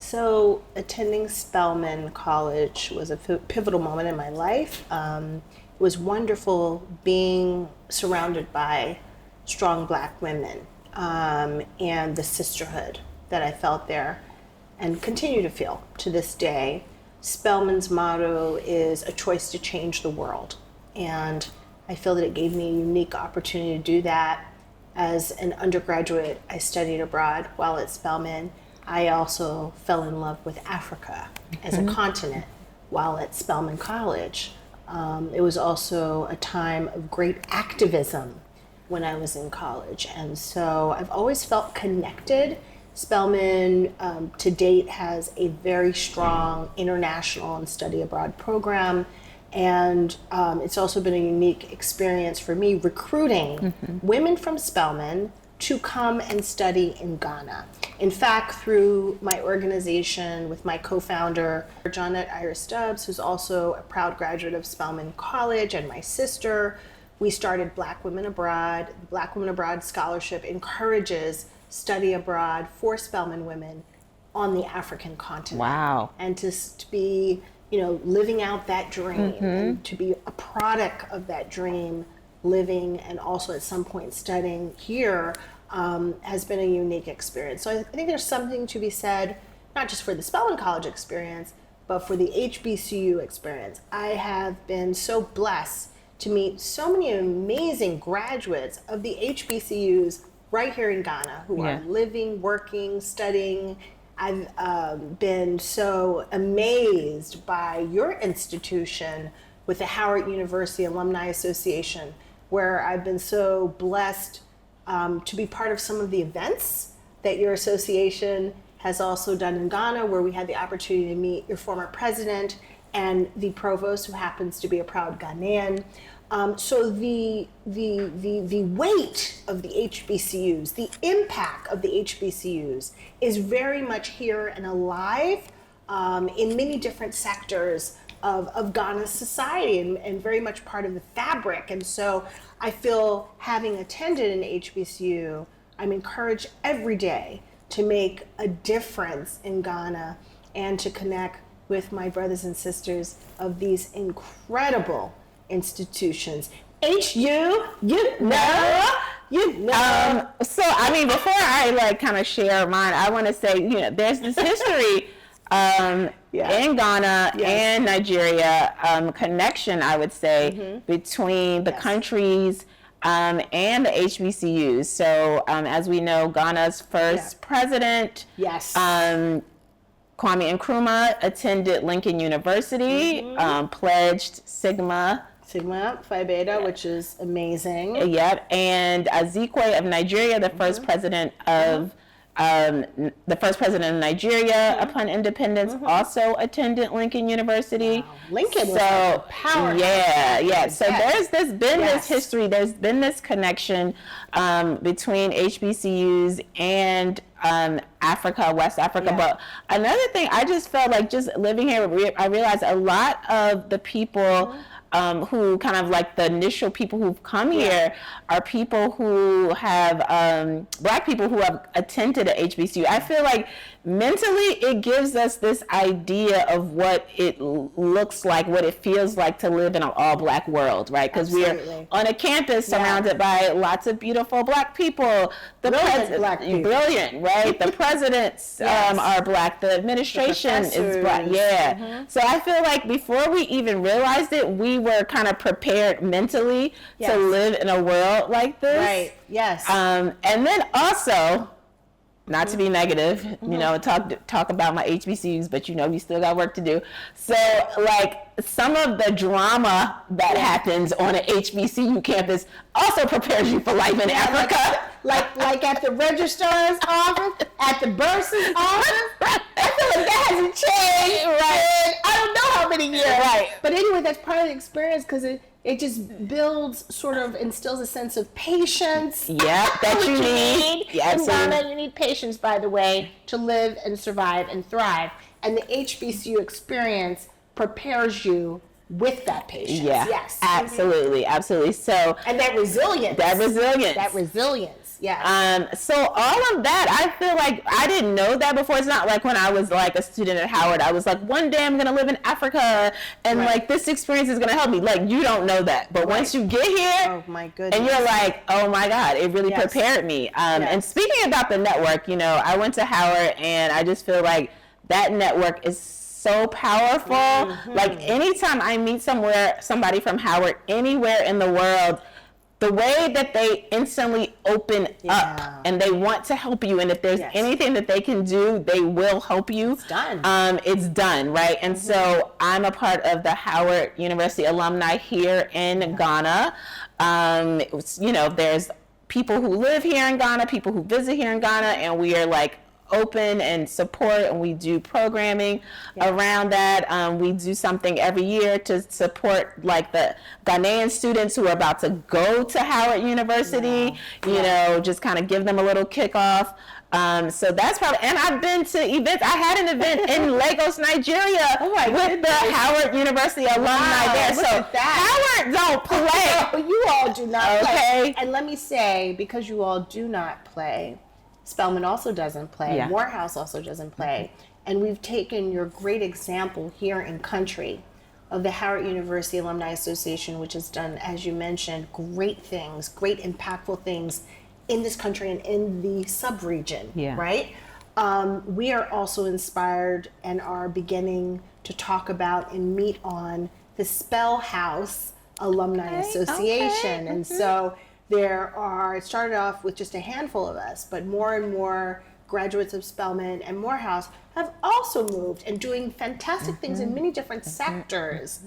So attending Spelman College was a pivotal moment in my life. It was wonderful being surrounded by strong Black women and the sisterhood that I felt there and continue to feel to this day. Spelman's motto is a choice to change the world. And I feel that it gave me a unique opportunity to do that. As an undergraduate, I studied abroad while at Spelman. I also fell in love with Africa as a continent while at Spelman College. It was also a time of great activism when I was in college. And so I've always felt connected. Spelman to date has a very strong international and study abroad program. And it's also been a unique experience for me recruiting women from Spelman to come and study in Ghana. In fact, through my organization with my co-founder, Johnette Iris Stubbs, who's also a proud graduate of Spelman College, and my sister, we started Black Women Abroad. The Black Women Abroad Scholarship encourages study abroad for Spelman women on the African continent. Wow. And to be, living out that dream and to be a product of that dream, living and also at some point studying here has been a unique experience. So I think there's something to be said, not just for the Spelman College experience, but for the HBCU experience. I have been so blessed to meet so many amazing graduates of the HBCUs right here in Ghana who are living, working, studying. I've been so amazed by your institution with the Howard University Alumni Association, where I've been so blessed to be part of some of the events that your association has also done in Ghana, where we had the opportunity to meet your former president and the provost, who happens to be a proud Ghanaian. So the weight of the HBCUs, the impact of the HBCUs is very much here and alive in many different sectors of Ghana's society and very much part of the fabric. And so I feel, having attended an HBCU, I'm encouraged every day to make a difference in Ghana and to connect with my brothers and sisters of these incredible institutions. HU, So, before I kind of share mine, I want to say, there's this history in Ghana and Nigeria, connection, I would say, between the countries and the HBCUs. So, as we know, Ghana's first president, Kwame Nkrumah, attended Lincoln University, pledged Sigma Phi Beta, which is amazing. Yep, and Azikwe of Nigeria, the first president of Nigeria upon independence, also attended Lincoln University. Wow. Lincoln was a powerhouse. Yeah. So there's been this history. There's been this connection between HBCUs and Africa, West Africa. But another thing, I just felt like, just living here, I realized a lot of the people who kind of like the initial people who've come here are people who have, Black people who have attended at HBCU. I feel like mentally it gives us this idea of what it looks like, what it feels like to live in an all-Black world, right? Because we're on a campus surrounded by lots of beautiful Black people. Brilliant, right? The presidents are Black. The administration is Black. So I feel like before we even realized it, we were kind of prepared mentally to live in a world like this. Right. Yes. And then also, not to be negative, talk about my HBCUs, but we still got work to do. So, like, some of the drama that happens on an HBCU campus also prepares you for life in Africa. Like at the registrar's office, at the bursar's office. I feel like that hasn't changed. Right. I don't know how many years. Right. But anyway, that's part of the experience, because it just builds, sort of instills a sense of patience. That you need. In Ghana, you need patience, by the way, to live and survive and thrive. And the HBCU experience prepares you with that patience. Yeah, Yes. absolutely, absolutely. So, and that resilience. Yeah. So all of that, I feel like I didn't know that before. It's not like when I was like a student at Howard, I was like, one day I'm going to live in Africa and like this experience is going to help me. Like, you don't know that. But once you get here, oh my goodness, and you're like, oh my God, it really prepared me. And speaking about the network, you know, I went to Howard and I just feel like that network is so powerful. Like anytime I meet somebody from Howard anywhere in the world, the way that they instantly open up and they want to help you, and if there's anything that they can do, they will help you. It's done. It's done, right? And so I'm a part of the Howard University alumni here in Ghana. You know, there's people who live here in Ghana, people who visit here in Ghana, and we are like open and support, and we do programming around that. We do something every year to support like the Ghanaian students who are about to go to Howard University, you know, just kind of give them a little kickoff. So that's probably, and I've been to events. I had an event in Lagos, Nigeria with the Howard University alumni there. So Howard don't play. You all do not play. And let me say, because you all do not play, Spelman also doesn't play. Morehouse also doesn't play. And we've taken your great example here in country of the Howard University Alumni Association, which has done, as you mentioned, great things, great impactful things in this country and in the sub-region, right? We are also inspired and are beginning to talk about and meet on the Spell House Alumni Association. And so it started off with just a handful of us, but more and more graduates of Spelman and Morehouse have also moved and doing fantastic things in many different sectors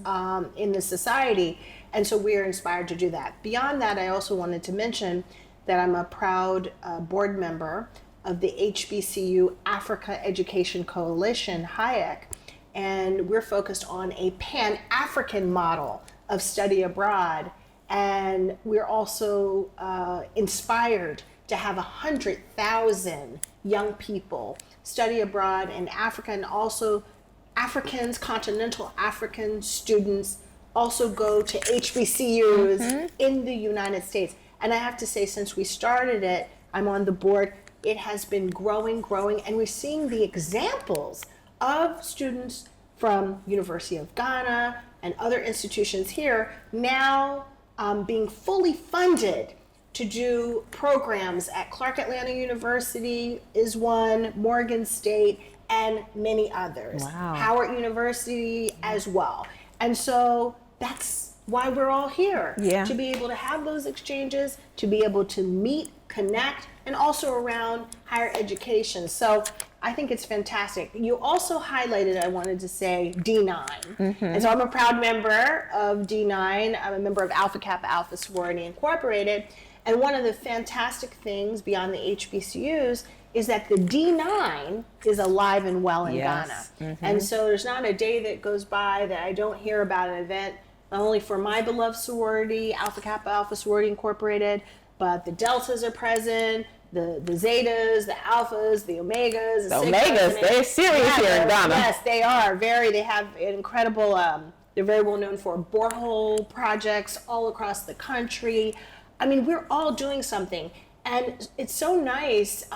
in the society. And so we are inspired to do that. Beyond that, I also wanted to mention that I'm a proud board member of the HBCU Africa Education Coalition, HIAC, and we're focused on a Pan-African model of study abroad. And we're also inspired to have 100,000 young people study abroad in Africa, and also Africans, continental African students also go to HBCUs in the United States. And I have to say, since we started it, I'm on the board, it has been growing, and we're seeing the examples of students from University of Ghana and other institutions here now being fully funded to do programs at Clark Atlanta University is one, Morgan State, and many others. Howard University as well. And so that's why we're all here, to be able to have those exchanges, to be able to meet, connect, and also around higher education. So I think it's fantastic. You also highlighted, I wanted to say, D9. And so I'm a proud member of D9. I'm a member of Alpha Kappa Alpha Sorority Incorporated. And one of the fantastic things beyond the HBCUs is that the D9 is alive and well in Ghana. And so there's not a day that goes by that I don't hear about an event, not only for my beloved sorority, Alpha Kappa Alpha Sorority Incorporated, but the Deltas are present, the Zetas, the Alphas, the Omegas. The Omegas, they're serious here in Ghana. Yes, they are. They have an incredible, they're very well known for borehole projects all across the country. I mean, we're all doing something. And it's so nice.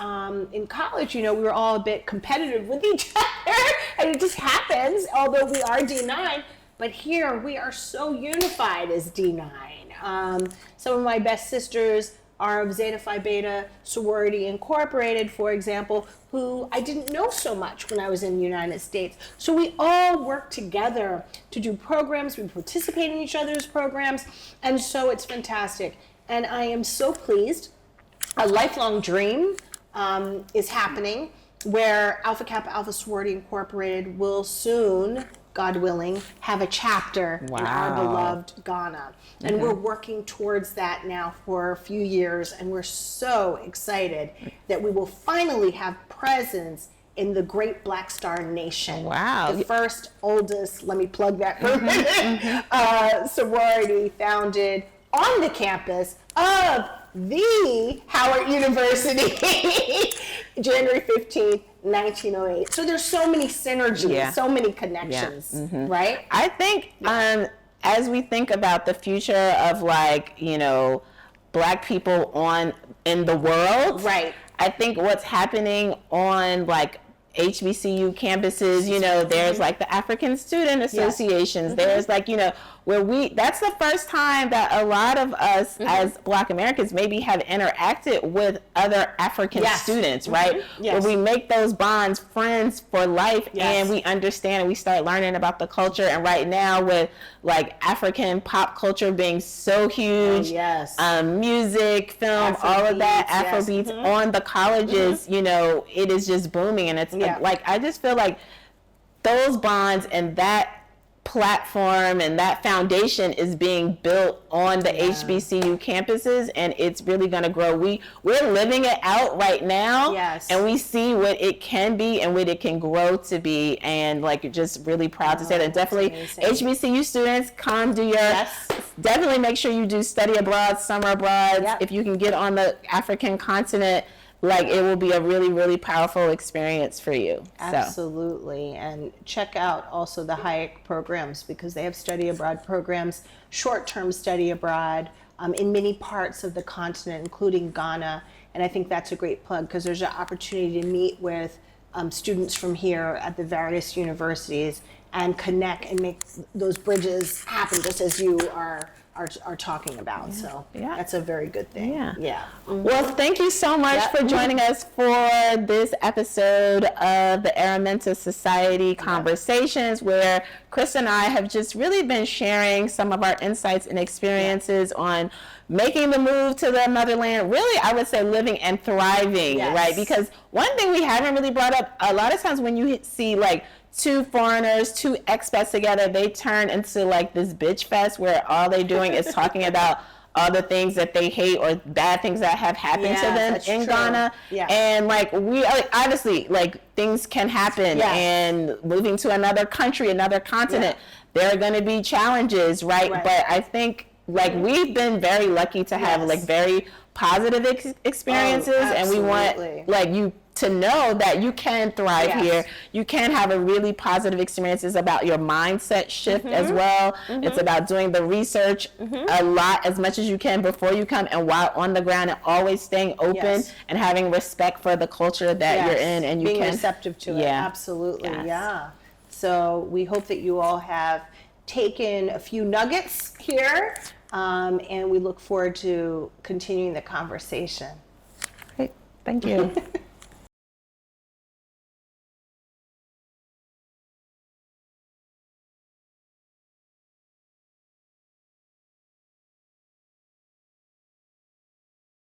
In college, you know, we were all a bit competitive with each other, and it just happens, although we are D9. But here, we are so unified as D9. Some of my best sisters are of Zeta Phi Beta Sorority Incorporated, for example, who I didn't know so much when I was in the United States. So we all work together to do programs. We participate in each other's programs. And so it's fantastic. And I am so pleased. A lifelong dream is happening where Alpha Kappa Alpha Sorority Incorporated will soon, God willing, have a chapter in our beloved Ghana. And we're working towards that now for a few years, and we're so excited that we will finally have presence in the Great Black Star Nation. The first, oldest, let me plug that for a minute, sorority founded on the campus of the Howard University, January 15th, 1908. So there's so many synergies, so many connections, right? I think as we think about the future of like, you know, Black people in the world, right? I think what's happening on like HBCU campuses, you know, there's like the African Student Associations, there's like, you know, that's the first time that a lot of us as Black Americans maybe have interacted with other African students, right? Where we make those bonds, friends for life, and we understand and we start learning about the culture. And right now with like African pop culture being so huge, music, film, all of that, Afrobeats on the colleges, you know, it is just booming. And it's like, I just feel like those bonds and that platform and that foundation is being built on the HBCU campuses, and it's really going to grow. We're living it out right now, and we see what it can be and what it can grow to be, and like just really proud to say that. Definitely HBCU students, come do your definitely make sure you do study abroad, summer abroad. If you can get on the African continent, like it will be a really, really powerful experience for you. Absolutely. And check out also the Hayek programs, because they have study abroad programs, short-term study abroad in many parts of the continent, including Ghana. And I think that's a great plug, because there's an opportunity to meet with students from here at the various universities and connect and make those bridges happen, just as you are talking about. So that's a very good thing. Well, thank you so much for joining us for this episode of the Araminta Society Conversations, where Chris and I have just really been sharing some of our insights and experiences on making the move to the motherland, really, I would say living and thriving, right? Because one thing we haven't really brought up, a lot of times when you see like two foreigners, two expats together, they turn into like this bitch fest where all they're doing is talking about all the things that they hate or bad things that have happened to them in Ghana. And like we obviously, like things can happen, and moving to another country, another continent, there are going to be challenges, right? But I think like we've been very lucky to have like very positive experiences, and we want like you to know that you can thrive here. You can have a really positive experiences about your mindset shift as well. It's about doing the research a lot, as much as you can before you come, and while on the ground, and always staying open and having respect for the culture that you're in, and you being can receptive to it. Absolutely. So we hope that you all have taken a few nuggets here, and we look forward to continuing the conversation. Great. Thank you.